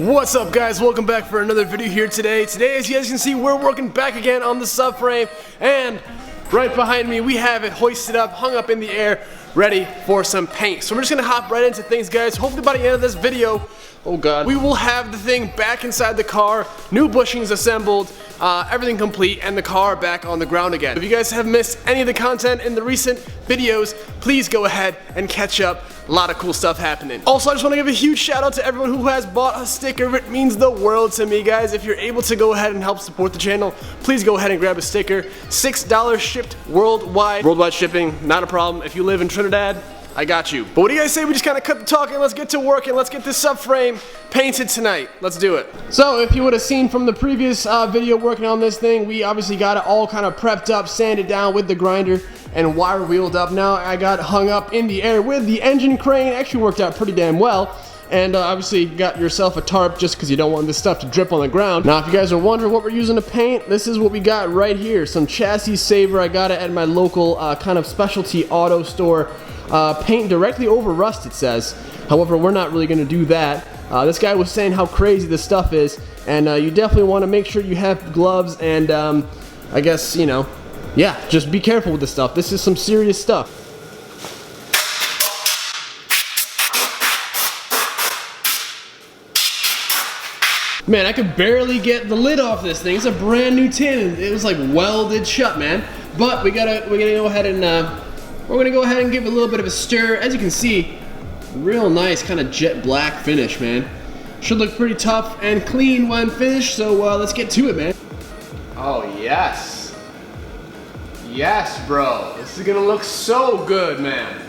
What's up, guys? Welcome back for another video here today. Today, as you guys can see, we're working back again on the subframe, and right behind me we have it hoisted up, hung up in the air, ready for some paint. So we're just gonna hop right into things, guys. Hopefully by the end of this video, oh god, we will have the thing back inside the car, new bushings assembled, everything complete, and the car back on the ground again. If you guys have missed any of the content in the recent videos, please go ahead and catch up. A lot of cool stuff happening. Also, I just want to give a huge shout out to everyone who has bought a sticker. It means the world to me, guys. If you're able to go ahead and help support the channel, please go ahead and grab a sticker. $6 shipped worldwide. Worldwide shipping, not a problem. If you live in Trinidad, I got you. But what do you guys say we just kind of cut the talking, let's get to work, and let's get this subframe painted tonight. Let's do it. So if you would have seen from the previous video working on this thing, we obviously got it all kind of prepped up, sanded down with the grinder, and wire wheeled up. Now I got hung up in the air with the engine crane. It actually worked out pretty damn well. And obviously got yourself a tarp just because you don't want this stuff to drip on the ground. Now if you guys are wondering what we're using to paint, this is what we got right here. Some chassis saver. I got it at my local kind of specialty auto store. Paint directly over rust, it says. However, we're not really going to do that. This guy was saying how crazy this stuff is, and you definitely want to make sure you have gloves and I guess, you know, yeah, just be careful with this stuff. This is some serious stuff. Man, I could barely get the lid off this thing. It's a brand new tin. It was like welded shut, man. But we're gonna go ahead and give it a little bit of a stir. As you can see, real nice kind of jet black finish, man. Should look pretty tough and clean when finished. So let's get to it, man. Oh yes. Yes, bro. This is gonna look so good, man.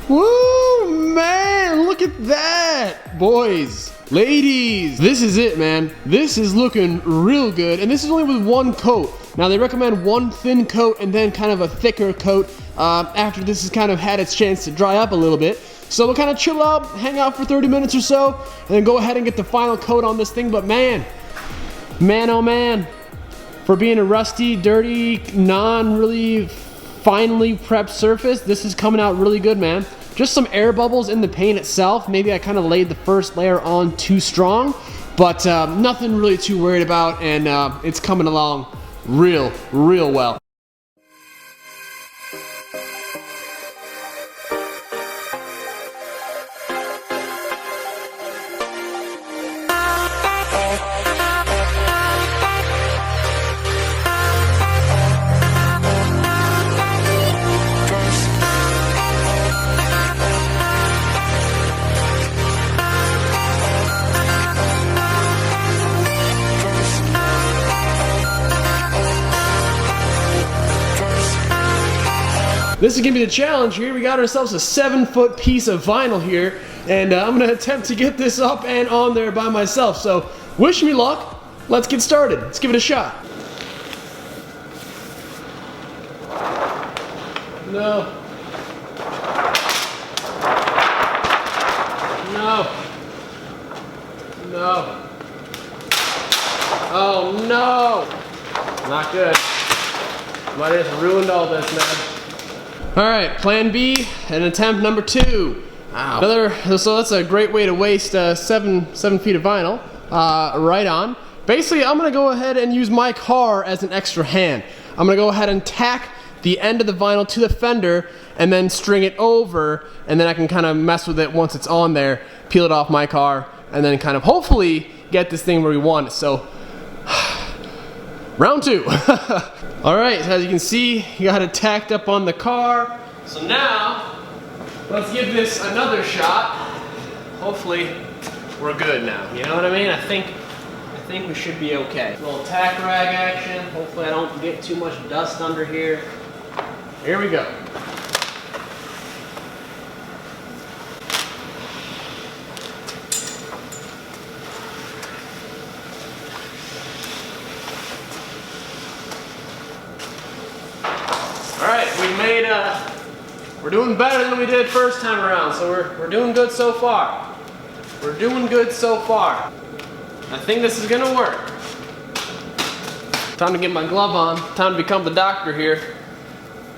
Woo, man, look at that. Boys, ladies, this is it, man. This is looking real good, and this is only with one coat. Now they recommend one thin coat and then kind of a thicker coat after this has kind of had its chance to dry up a little bit. So we'll kind of chill out, hang out for 30 minutes or so, and then go ahead and get the final coat on this thing. But man, oh man, for being a rusty, dirty, non-really finely prepped surface, this is coming out really good, man. Just some air bubbles in the paint itself. Maybe I kind of laid the first layer on too strong, but nothing really too worried about, and it's coming along real well. This is gonna be the challenge here. We got ourselves a 7-foot piece of vinyl here, and I'm gonna attempt to get this up and on there by myself. So wish me luck. Let's get started. Let's give it a shot. No. No. No. Oh no. Not good. Might have just ruined all this, man. Alright, plan B and attempt number 2. Wow. So that's a great way to waste 7 feet of vinyl. Right on. Basically, I'm going to go ahead and use my car as an extra hand. I'm going to go ahead and tack the end of the vinyl to the fender and then string it over, and then I can kind of mess with it once it's on there, peel it off my car, and then kind of hopefully get this thing where we want it. So, round 2. Alright, so as you can see, you got it tacked up on the car. So now, let's give this another shot. Hopefully, we're good now. You know what I mean? I think we should be okay. A little tack rag action. Hopefully I don't get too much dust under here. Here we go. Alright, we're doing better than we did first time around, so we're doing good so far. I think this is gonna work. Time to get my glove on. Time to become the doctor here.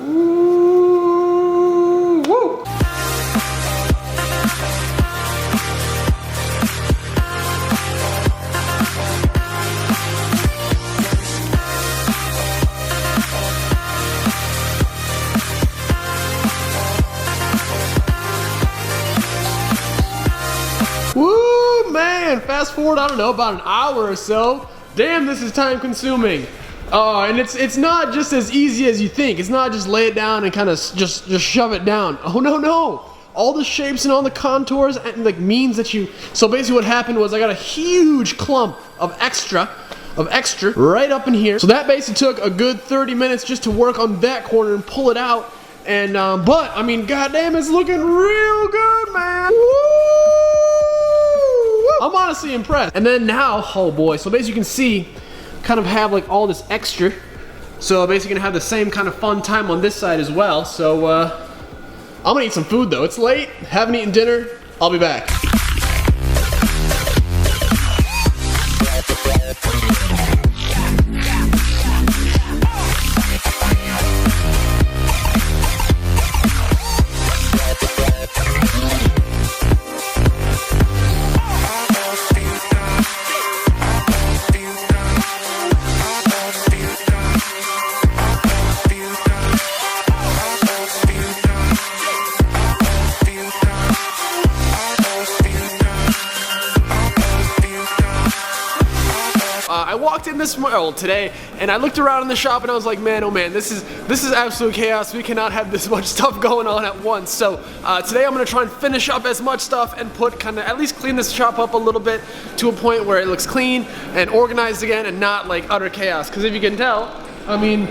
Ooh, woo! Woo, man, fast forward, I don't know, about an hour or so. Damn, this is time consuming. And it's not just as easy as you think. It's not just lay it down and kind of just shove it down. Oh, no. All the shapes and all the contours and like means that you, so basically what happened was I got a huge clump of extra right up in here. So that basically took a good 30 minutes just to work on that corner and pull it out. And, but, I mean, goddamn, it's looking real good, man. Woo! I'm honestly impressed. And then now, oh boy, so basically you can see, kind of have like all this extra. So basically gonna have the same kind of fun time on this side as well. So I'm gonna eat some food though. It's late, haven't eaten dinner. I'll be back. I walked in today, and I looked around in the shop, and I was like, man, oh man, this is absolute chaos. We cannot have this much stuff going on at once. So today I'm gonna try and finish up as much stuff and at least clean this shop up a little bit to a point where it looks clean and organized again, and not like utter chaos. Because if you can tell, I mean,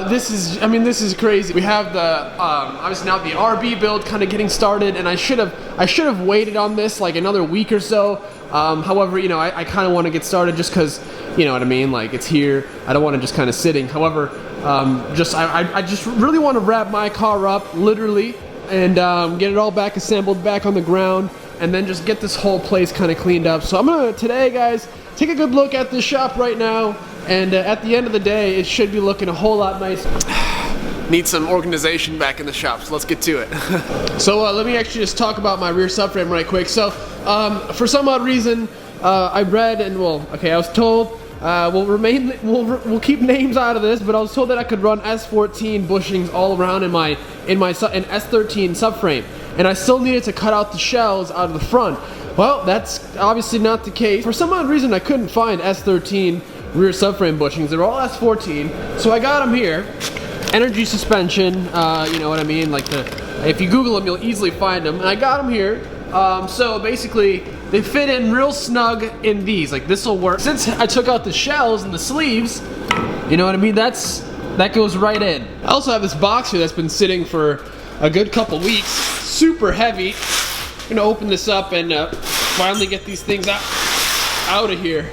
this is crazy. We have the obviously now the RB build kind of getting started, and I should have waited on this like another week or so. However, you know, I kind of want to get started just because, you know what I mean, like it's here. I don't want to just kind of sitting. However, I just really want to wrap my car up, literally, and get it all back assembled, back on the ground, and then just get this whole place kind of cleaned up. So I'm gonna today, guys, take a good look at this shop right now, and at the end of the day, it should be looking a whole lot nicer. Need some organization back in the shop, so let's get to it. So let me actually just talk about my rear subframe right quick. So for some odd reason, I read and I was told we'll keep names out of this, but I was told that I could run S14 bushings all around in S13 subframe, and I still needed to cut out the shells out of the front. Well, that's obviously not the case. For some odd reason, I couldn't find S13 rear subframe bushings. They're all S14, so I got them here. Energy suspension, you know what I mean? Like if you Google them, you'll easily find them. And I got them here. So basically, they fit in real snug in these. Like this will work. Since I took out the shells and the sleeves, you know what I mean? That goes right in. I also have this box here that's been sitting for a good couple weeks. Super heavy. I'm gonna open this up and finally get these things out of here.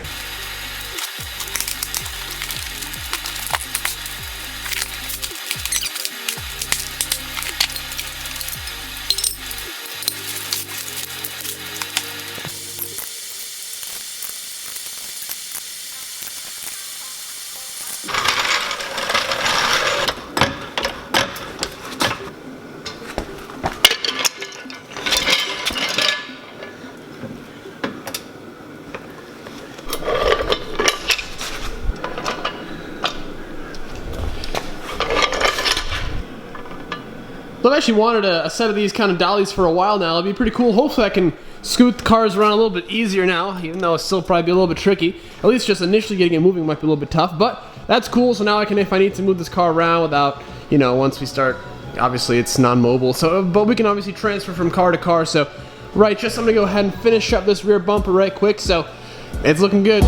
I've actually wanted a set of these kind of dollies for a while now. It'd be pretty cool. Hopefully I can scoot the cars around a little bit easier now, even though it's still probably be a little bit tricky. At least just initially getting it moving might be a little bit tough, but that's cool. So now I can, if I need to move this car around without, you know, once we start, obviously it's non-mobile, so, but we can obviously transfer from car to car. So, right, just I'm gonna go ahead and finish up this rear bumper right quick. So, it's looking good.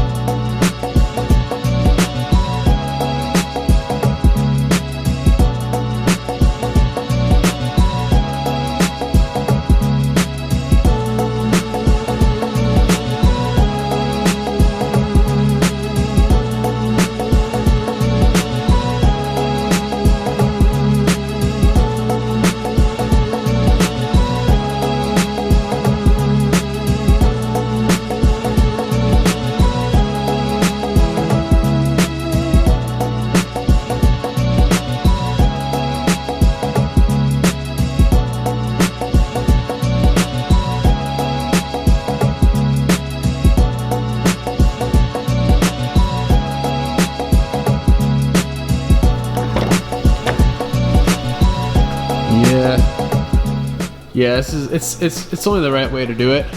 Yeah, this is it's only the right way to do it.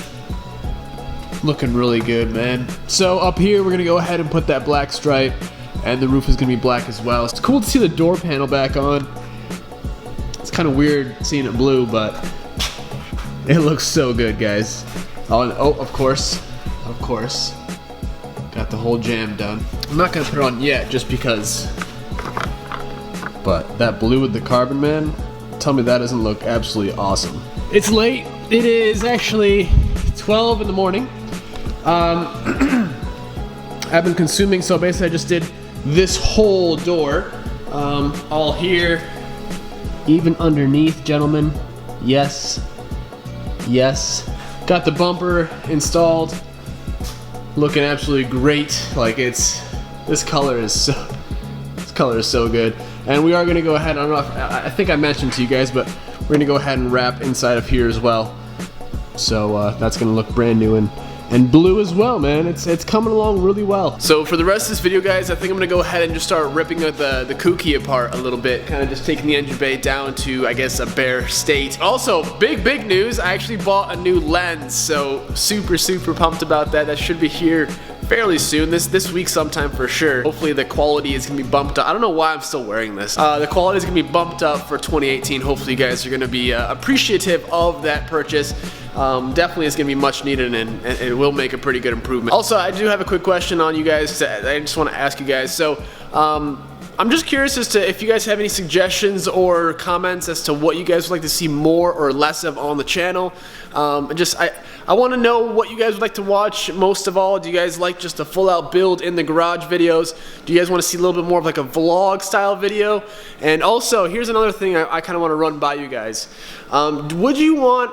Looking really good, man. So up here we're gonna go ahead and put that black stripe, and the roof is gonna be black as well. It's cool to see the door panel back on. It's kind of weird seeing it blue, but it looks so good, guys. Oh, and oh, of course, got the whole jam done. I'm not gonna put it on yet, just because. But that blue with the carbon, man, tell me that doesn't look absolutely awesome. It's late. It is actually 12 in the morning. I've been consuming, so basically I just did this whole door, all here, even underneath, gentlemen. Yes, got the bumper installed, looking absolutely great. Like this color is so good. And we are gonna go ahead, I don't know if, I think I mentioned to you guys, but we're gonna go ahead and wrap inside of here as well. So that's gonna look brand new and blue as well, man. It's coming along really well. So for the rest of this video, guys, I think I'm gonna go ahead and just start ripping the kooky apart a little bit, kind of just taking the engine bay down to, I guess, a bare state. Also, big news, I actually bought a new lens, so super pumped about that. That should be here fairly soon, this week sometime for sure. Hopefully the quality is gonna be bumped up. I don't know why I'm still wearing this. The quality is gonna be bumped up for 2018. Hopefully you guys are gonna be appreciative of that purchase. Definitely is gonna be much needed, and it will make a pretty good improvement. Also, I do have a quick question on you guys. I just want to ask you guys. So I'm just curious as to if you guys have any suggestions or comments as to what you guys would like to see more or less of on the channel. I want to know what you guys would like to watch most of all. Do you guys like just a full-out build in the garage videos? Do you guys want to see a little bit more of like a vlog style video? And also, here's another thing I kind of want to run by you guys. Would you want,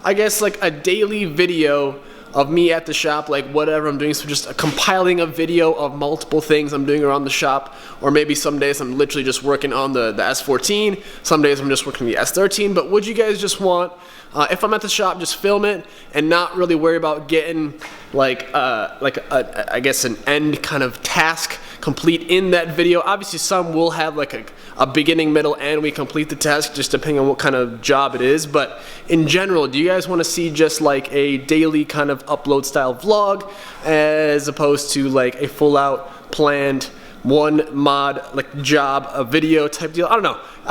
I guess, like a daily video of me at the shop, like whatever I'm doing, so just compiling a video of multiple things I'm doing around the shop, or maybe some days I'm literally just working on the S14, some days I'm just working the S13, but would you guys just want, if I'm at the shop, just film it and not really worry about getting I guess an end kind of task complete in that video? Obviously some will have like a beginning, middle, and we complete the task just depending on what kind of job it is, but in general, do you guys want to see just like a daily kind of upload style vlog as opposed to like a full out planned one mod like job, a video type deal? I don't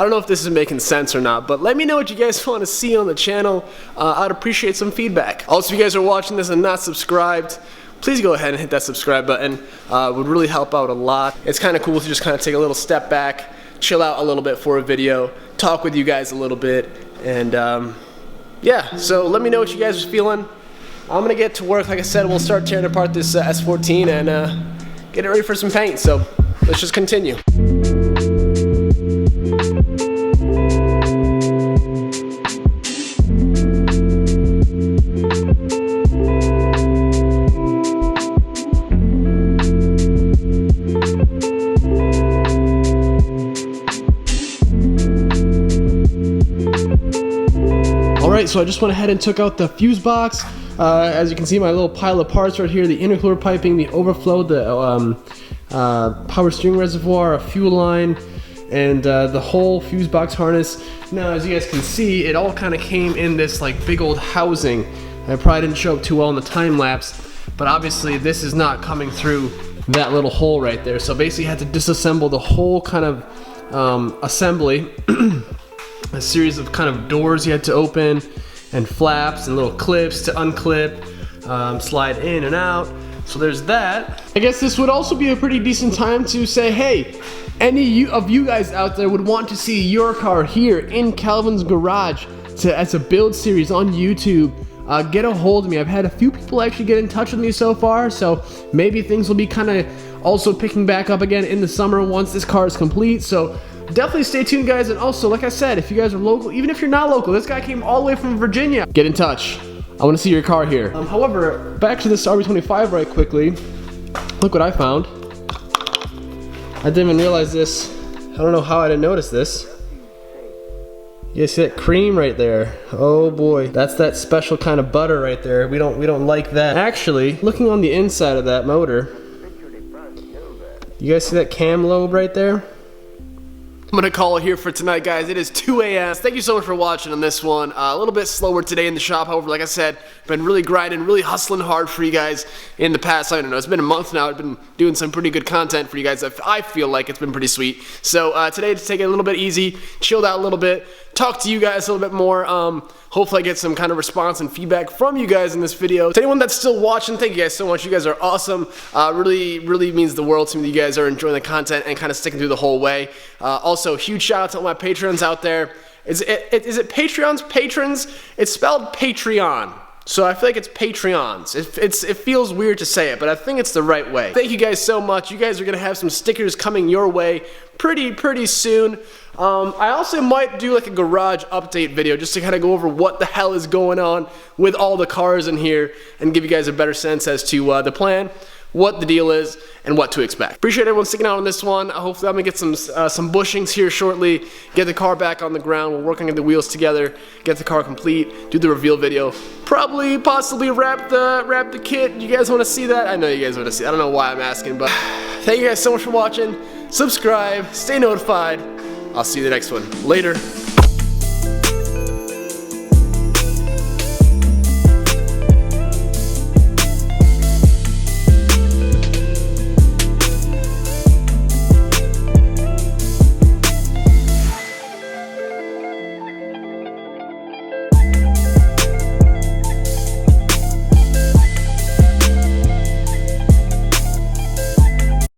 know if this is making sense or not, but let me know what you guys want to see on the channel. I'd appreciate some feedback. Also, if you guys are watching this and not subscribed, please go ahead and hit that subscribe button. Would really help out a lot. It's kind of cool to just kind of take a little step back, chill out a little bit for a video, talk with you guys a little bit, and yeah, so let me know what you guys are feeling. I'm gonna get to work. Like I said, we'll start tearing apart this S14 and get it ready for some paint, so let's just continue. Alright, so I just went ahead and took out the fuse box. As you can see, my little pile of parts right here, the intercooler piping, the overflow, the power steering reservoir, a fuel line, and the whole fuse box harness. Now, as you guys can see, it all kind of came in this like big old housing. I probably didn't show up too well in the time lapse, but obviously this is not coming through that little hole right there. So basically I had to disassemble the whole kind of assembly. A series of kind of doors you had to open, and flaps and little clips to unclip, slide in and out. So there's that. I guess this would also be a pretty decent time to say, hey, any of you guys out there would want to see your car here in Calvin's garage as a build series on YouTube, get a hold of me. I've had a few people actually get in touch with me so far, so maybe things will be kind of also picking back up again in the summer once this car is complete. So definitely stay tuned, guys. And also, like I said, if you guys are local, even if you're not local, this guy came all the way from Virginia, get in touch. I want to see your car here. However, back to this RB25 right quickly. Look what I found. I didn't even realize this. I don't know how I didn't notice this. You guys see that cream right there? Oh boy, that's that special kind of butter right there. We don't like that. Actually, looking on the inside of that motor, you guys see that cam lobe right there? I'm gonna call it here for tonight, guys. It is 2 a.m. Thank you so much for watching on this one. A little bit slower today in the shop. However, like I said, been really grinding, really hustling hard for you guys in the past. I don't know, it's been a month now. I've been doing some pretty good content for you guys. I feel like it's been pretty sweet. So today, to take it a little bit easy, chilled out a little bit, talk to you guys a little bit more. Hopefully I get some kind of response and feedback from you guys in this video. To anyone that's still watching, thank you guys so much. You guys are awesome. Really means the world to me that you guys are enjoying the content and kind of sticking through the whole way. Also, huge shout out to all my patrons out there. Is it Patreons? Patrons? It's spelled Patreon. So I feel like it's Patreons. It feels weird to say it, but I think it's the right way. Thank you guys so much. You guys are gonna have some stickers coming your way pretty soon. I also might do like a garage update video just to kind of go over what the hell is going on with all the cars in here and give you guys a better sense as to the plan, what the deal is, and what to expect. Appreciate everyone sticking out on this one. Hopefully I'm gonna get some bushings here shortly, get the car back on the ground. We're working on the wheels together, get the car complete, do the reveal video, possibly wrap the kit. You guys want to see that? I know you guys want to see that. I don't know why I'm asking, but thank you guys so much for watching. Subscribe, stay notified. I'll see you in the next one. Later.